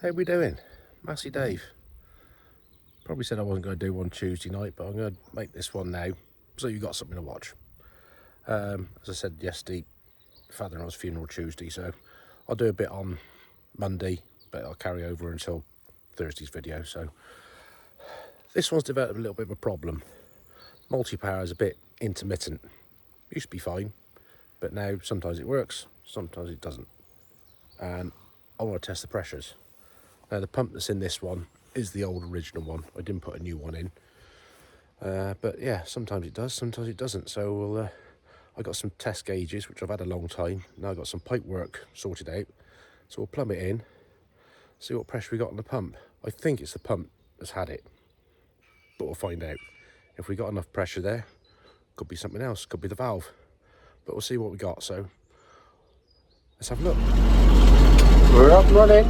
How we doing? Massey Dave. Probably said I wasn't going to do one Tuesday night, but I'm going to make this one now so you've got something to watch. As I said yesterday, father-in-law's funeral Tuesday, so I'll do a bit on Monday, but I'll carry over until Thursday's video. So this one's developed a little bit of a problem. Multipower is a bit intermittent. Used to be fine, but now sometimes it works, sometimes it doesn't. And I want to test the pressures. Now the pump that's in this one is the old original one. I didn't put a new one in. But yeah, sometimes it does, sometimes it doesn't. So I got some test gauges, which I've had a long time. Now I've got some pipe work sorted out. So we'll plumb it in, see what pressure we got on the pump. I think it's the pump that's had it, but we'll find out. If we got enough pressure there, could be something else, could be the valve. But we'll see what we got, so let's have a look. We're up and running.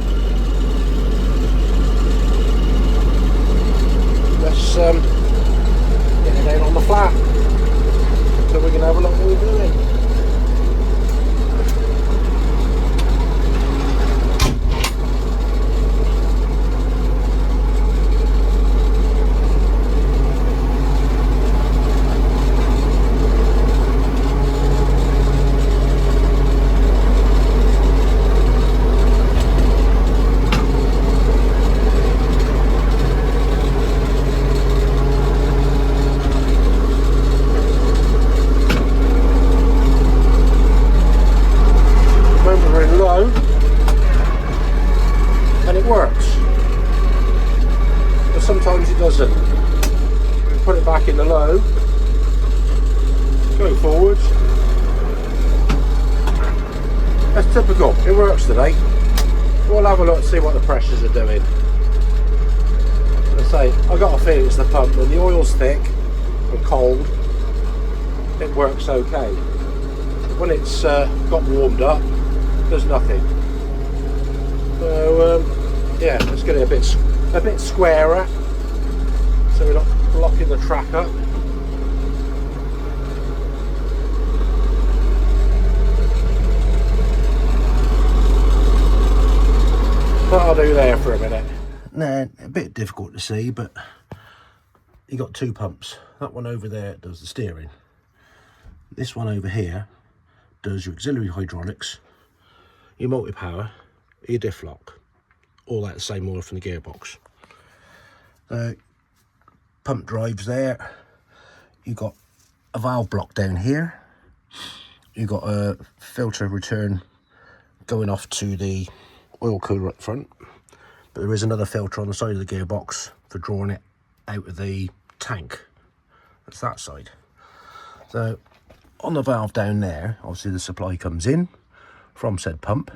Let's get it down on the flat so we can have a look at what we're doing. And it works, but sometimes it doesn't. We put it back in the low, go forwards. That's typical, it works today. We'll have a look and see what the pressures are doing. As I say, I got a feeling it's the pump. When the oil's thick and cold, it works okay. When it's got warmed up, there's nothing. So yeah, let's get it a bit squarer so we're not blocking the track up. That'll do there for a minute. Now, a bit difficult to see, but you got two pumps. That one over there does the steering. This one over here does your auxiliary hydraulics, your multi-power, your diff lock, all that same oil from the gearbox. Pump drives there. You got a valve block down here. You got a filter return going off to the oil cooler up front, but there is another filter on the side of the gearbox for drawing it out of the tank. That's that side. So on the valve down there, obviously the supply comes in from said pump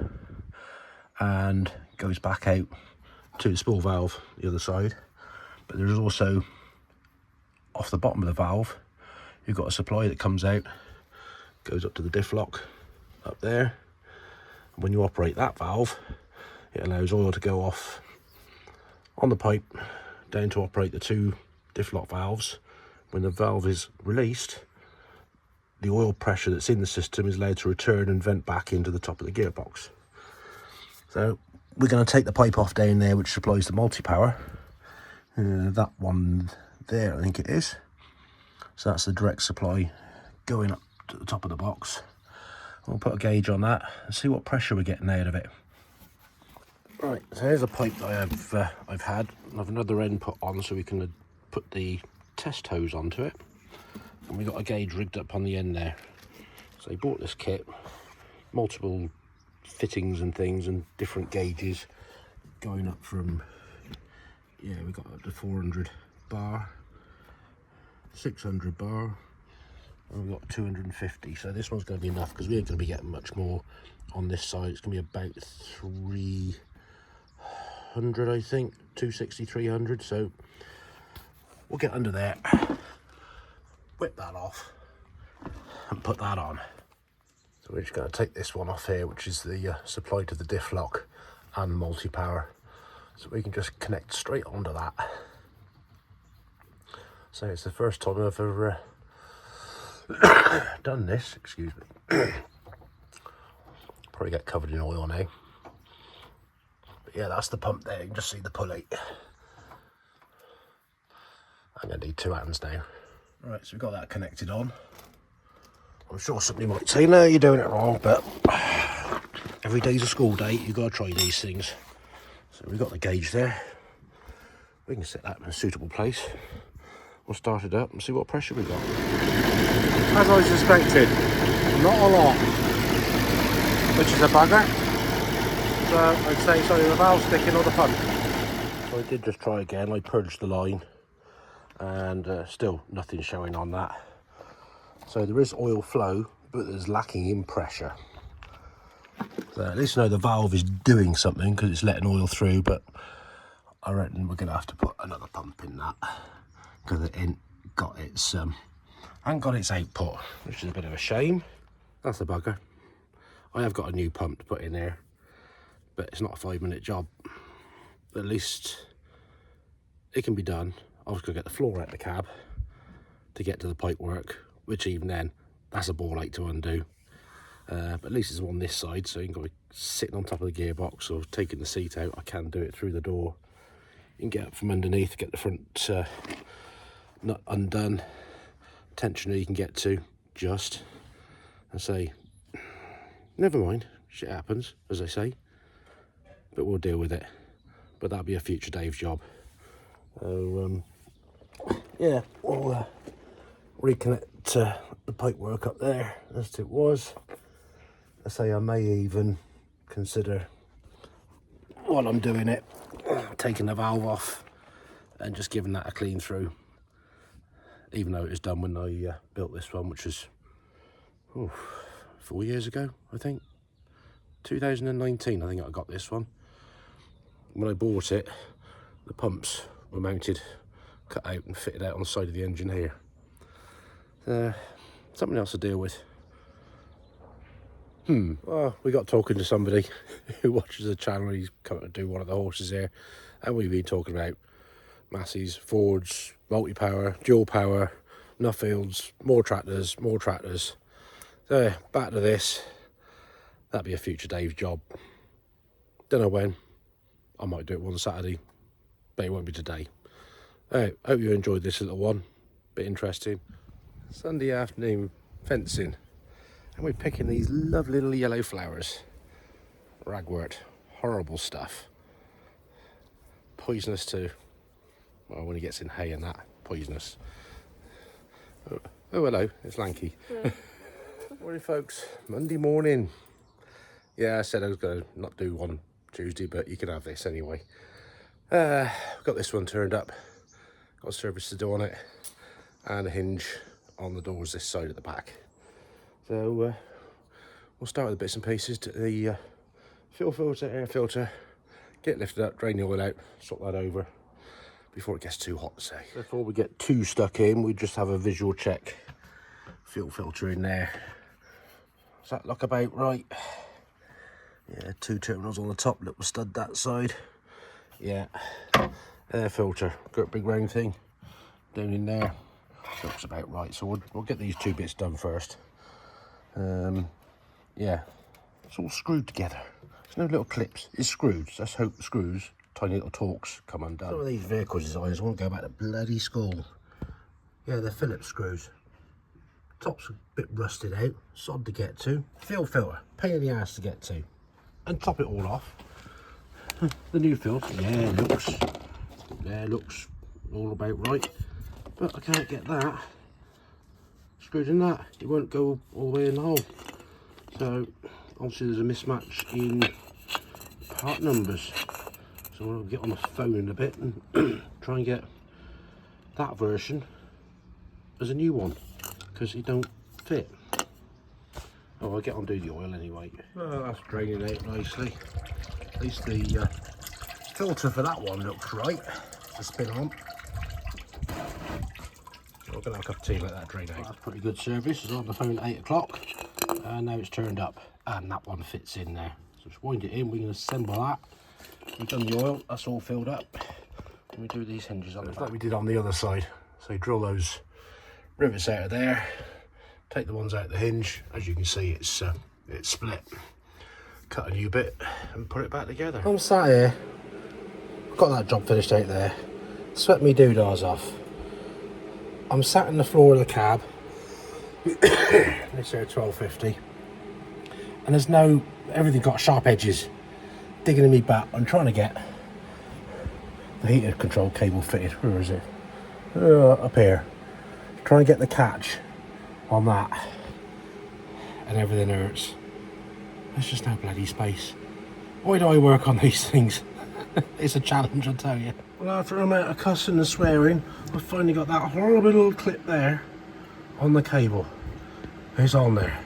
and goes back out to the spool valve the other side. But there's also, off the bottom of the valve, you've got a supply that comes out, goes up to the diff lock up there. When you operate that valve, it allows oil to go off on the pipe down to operate the two diff lock valves. When the valve is released, the oil pressure that's in the system is allowed to return and vent back into the top of the gearbox. So we're going to take the pipe off down there, which supplies the multi-power. That one there, I think it is. So that's the direct supply going up to the top of the box. We'll put a gauge on that and see what pressure we're getting out of it. Right, so here's a pipe that I've had. I've another end put on so we can put the test hose onto it. And we got a gauge rigged up on the end there. So I bought this kit, multiple fittings and things and different gauges going up from, yeah, we got up to 400 bar, 600 bar, and we've got 250. So this one's going to be enough because we ain't going to be getting much more on this side. It's going to be about 300, I think, 260, 300. So we'll get under there, whip that off and put that on. So we're just going to take this one off here, which is the supply to the diff lock and multi-power, so we can just connect straight onto that. So it's the first time I've ever done this, excuse me. Probably get covered in oil now. Yeah, that's the pump there. You can just see the pulley. I'm going to need 2 hands now. Right, so we've got that connected on. I'm sure somebody might say, no, you're doing it wrong, but every day's a school day. You've got to try these things. So we've got the gauge there. We can set that in a suitable place. We'll start it up and see what pressure we got. As I suspected, not a lot, which is a bugger. So I'd say it's either the valve sticking or the pump. So I did just try again. I purged the line and still nothing showing on that. So there is oil flow, but there's lacking in pressure. So at least I know the valve is doing something because it's letting oil through, but I reckon we're going to have to put another pump in that because it ain't got its output, which is a bit of a shame. That's a bugger. I have got a new pump to put in there, but it's not a 5-minute job. At least it can be done. I was going to get the floor out of the cab to get to the pipe work, which even then, that's a ball ache to undo. But at least it's on this side, so you can go sitting on top of the gearbox or taking the seat out. I can do it through the door. You can get up from underneath, get the front nut undone. Tensioner you can get to just and say, never mind, shit happens, as they say, but we'll deal with it. But that'll be a future Dave's job. So yeah, we'll reconnect the pipe work up there as it was. I say I may even consider, while I'm doing it, taking the valve off and just giving that a clean through, even though it was done when I built this one, which was 4 years ago, I think. 2019 I think I got this one. When I bought it, the pumps were mounted, cut out and fitted out on the side of the engine here. Something else to deal with. Well, we got talking to somebody who watches the channel. He's coming to do one of the horses here, and we've been talking about Massey's, Fords, multi-power, dual power, Nuffields, more tractors. So back to this. That'd be a future Dave's job. Don't know when. I might do it one Saturday, but it won't be today. Hope you enjoyed this little one. Bit interesting. Sunday afternoon fencing. And we're picking these lovely little yellow flowers. Ragwort. Horrible stuff. Poisonous too. Well, when he gets in hay and that, poisonous. Oh hello, it's Lanky. Yeah. Morning folks, Monday morning. Yeah, I said I was going to not do one Tuesday, but you can have this anyway. Got this one turned up. Got a service to do on it. And a hinge on the doors this side at the back. So we'll start with the bits and pieces. To the fuel filter, air filter, get lifted up, drain the oil out, swap that over before it gets too hot, say. Before we get too stuck in, we just have a visual check. Fuel filter in there. Does that look about right? Yeah, 2 terminals on the top, little stud that side. Yeah, air filter, got a big round thing down in there. Looks about right, so we'll get these 2 bits done first. Yeah, it's all screwed together. There's no little clips, it's screwed. So let's hope the screws, tiny little Torx, come undone. Some of these vehicle designers won't go back to bloody school. Yeah, they're Phillips screws. Top's a bit rusted out, sod to get to. Fuel filter, pain in the ass to get to. And top it all off. The new filter, looks all about right. But I can't get that screwed in that. It won't go all the way in the hole. So obviously there's a mismatch in part numbers. So we'll get on the phone in a bit and try and get that version as a new one, because it don't fit. Oh, I'll get on do the oil anyway. Well, that's draining out nicely. At least the filter for that one looks right. The spin on. I'm going to have a cup of tea, let that drain out. That's pretty good service. I was on the phone at 8 o'clock and now it's turned up and that one fits in there. So just wind it in, we can assemble that. We've done the oil, that's all filled up. And we do these hinges on the back. Like we did on the other side. So you drill those rivets out of there, take the ones out of the hinge. As you can see, it's split. cut a new bit and put it back together. I'm sat here, got that job finished out there, swept me doodahs off. I'm sat in the floor of the cab, this here 1250, and there's no, everything got sharp edges digging in me back. I'm trying to get the heater control cable fitted. Where is it? Up here. Trying to get the catch on that, and everything hurts. There's just no bloody space. Why do I work on these things? It's a challenge, I tell you. Well, after I'm out of cussing and swearing, I've finally got that horrible little clip there on the cable. It's on there.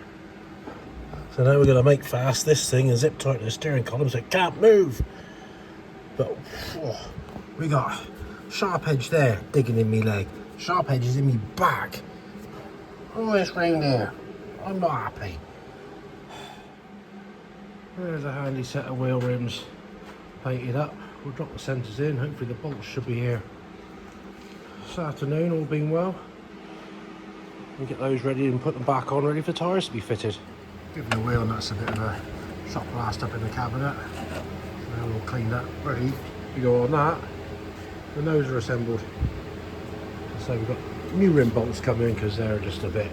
So now we're going to make fast this thing and zip tighten the steering column so it can't move. But we got sharp edge there digging in me leg, sharp edges in me back. All this round here. I'm not happy. There's a handy set of wheel rims painted up. We'll drop the centres in. Hopefully the bolts should be here this afternoon, all being well. We'll get those ready and put them back on, ready for tyres to be fitted. Give them a wheel nuts, a bit of a shop blast up in the cabinet. Now all cleaned up, ready to go on that. The nose are assembled. So we've got new rim bolts coming in because they're just a bit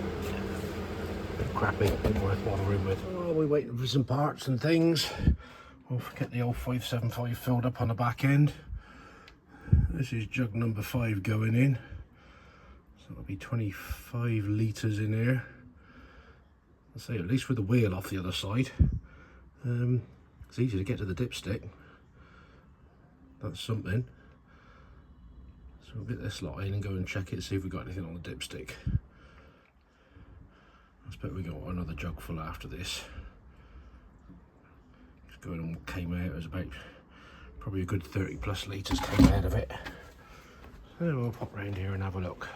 crappy, ain't worth bothering with. Oh, we're waiting for some parts and things. We'll get the old 575 filled up on the back end. This is jug number 5 going in. So that'll be 25 litres in here. I'll say at least with the wheel off the other side. It's easy to get to the dipstick. That's something. So we'll get this lot in and go and check it, see if we've got anything on the dipstick. I expect we got another jug full after this. Just going on what came out, it was about probably a good 30 plus litres came out of it. Then we'll pop round here and have a look.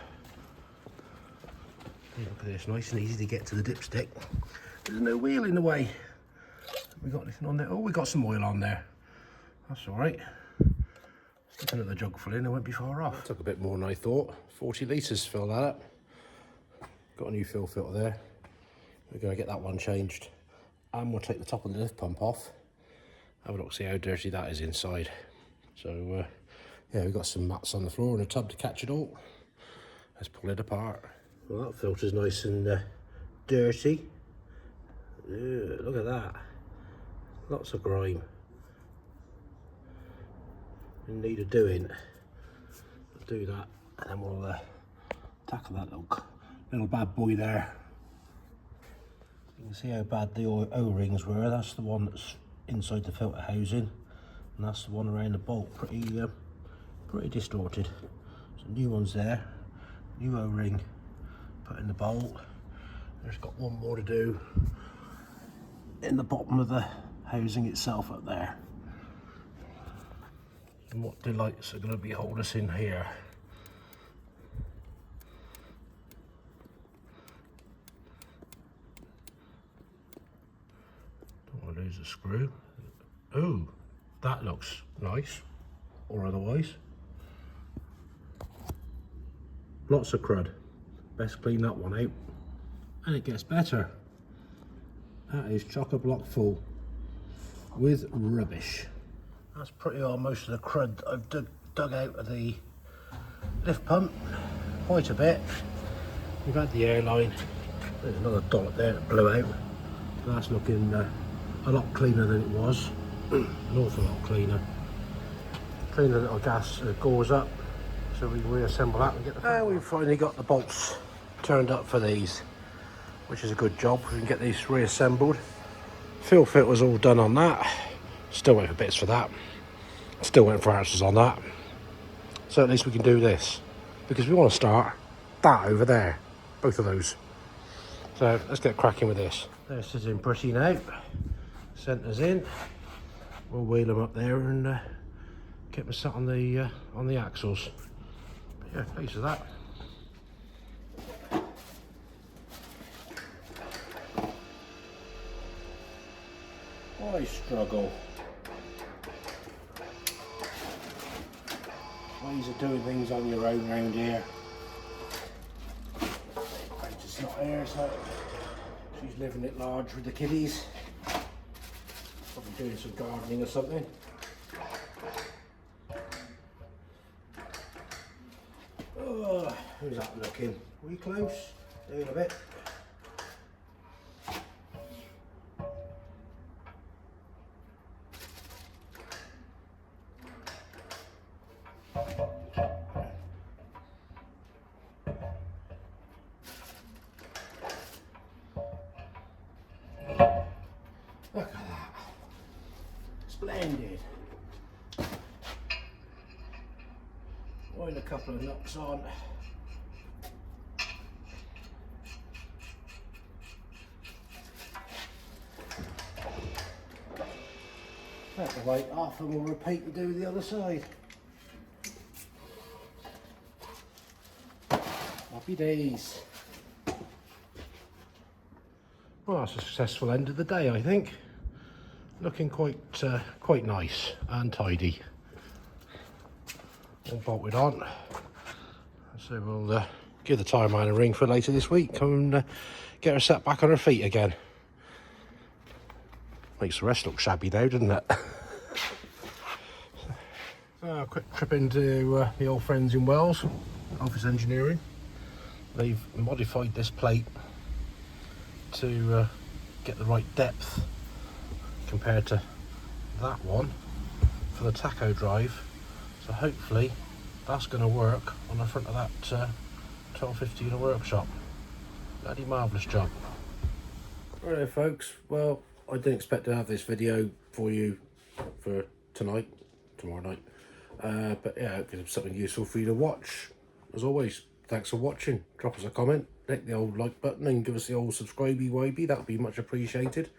Look at this, nice and easy to get to the dipstick. There's no wheel in the way. We got anything on there? Oh, we got some oil on there. That's all right. Sticking at the jug full in, it won't be far off. Took a bit more than I thought. 40 litres to fill that up. Got a new fill filter there. We're going to get that one changed. And we'll take the top of the lift pump off. Have a look, see how dirty that is inside. So, yeah, we've got some mats on the floor and a tub to catch it all. Let's pull it apart. Well, that filter's nice and dirty. Look at that. Lots of grime. In need of doing. We'll do that and then we'll tackle that little bad boy there. You can see how bad the O-rings were. That's the one that's inside the filter housing, and that's the one around the bolt. Pretty distorted. So new one's there, new O-ring put in the bolt. There's got one more to do in the bottom of the housing itself up there. And what delights are going to be holding us in here? Don't want to lose a screw. Oh, that looks nice, or otherwise. Lots of crud. Best clean that one out. And it gets better. That is chock-a-block full with rubbish. That's pretty well most of the crud I've dug out of the lift pump. Quite a bit. We've had the airline. There's another dollop there that blew out. But that's looking a lot cleaner than it was. An awful lot cleaner. Clean the little gas gauze up so we can reassemble that and get the... And we've finally got the bolts turned up for these, which is a good job. We can get these reassembled. Fill fit was all done on that. Still waiting for bits for that. Still waiting for answers on that. So at least we can do this, because we want to start that over there, both of those. So let's get cracking with this. This is in pretty now. Centre's in. We'll wheel them up there and get them sat on the axles. But yeah, pleased with that. Why struggle? Ways of doing things on your own round here. Just not here, so she's living it large with the kiddies. doing some gardening or something. Oh, who's that looking? Are we close? Doing a bit. Look at that. Splendid. Oil a couple of knocks on. That's the way off, and we'll repeat and do the other side. Happy days. Well, that's a successful end of the day, I think. Looking quite nice and tidy. All bolted on. So we'll give the tyre man a ring for later this week. Come and get her set back on her feet again. Makes the rest look shabby now, doesn't it? A quick trip into the old friends in Wales, Office Engineering. They've modified this plate to get the right depth compared to that one for the tacho drive. So hopefully that's going to work on the front of that 1215 workshop. Bloody marvellous job. Righto folks, well, I didn't expect to have this video for you for tomorrow night. But yeah, hopefully it's something useful for you to watch. As always, thanks for watching. Drop us a comment, hit the old like button and give us the old subscribey-wybey. That would be much appreciated.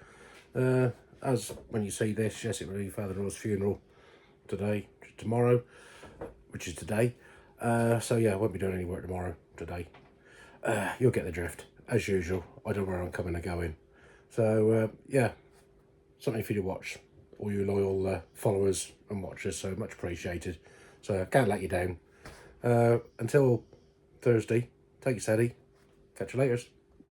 As when you see this, yes, it will be father-in-law's funeral tomorrow, which is today. So yeah, I won't be doing any work today. You'll get the drift, as usual. I don't know where I'm coming or going. So yeah, something for you to watch, all you loyal followers and watchers, so much appreciated. So I can't let you down. Until Thursday, take it steady. Catch you later.